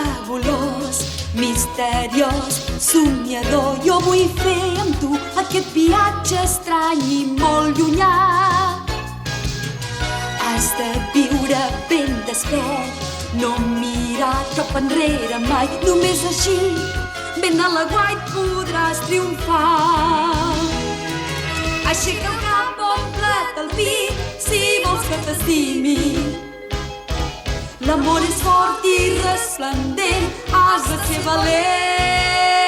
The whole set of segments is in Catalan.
fabulós, misteriós, somiador. Jo vull fer amb tu aquest viatge estrany i molt llunyà. Has de viure ben despert, no mirar cap enrere mai. Només així, ben a la guait, podràs triomfar. Aixeca el cap, omple't el pit, si vols que t'estimi. L'amor és fort i resplendent, has de ser valent.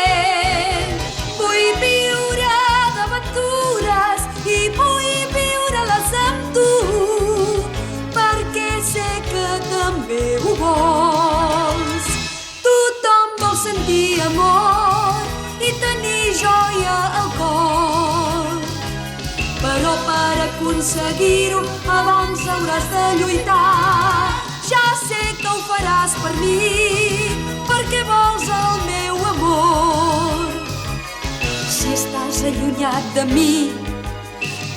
Vull viure d'aventures i vull viure-les amb tu, perquè sé que també ho vols. Tothom vol sentir amor i tenir joia al cor, però per aconseguir-ho abans hauràs de lluitar. Ja sé que ho faràs per mi, perquè vols el meu amor. Si estàs allunyat de mi,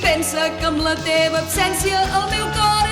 pensa que amb la teva absència el meu cor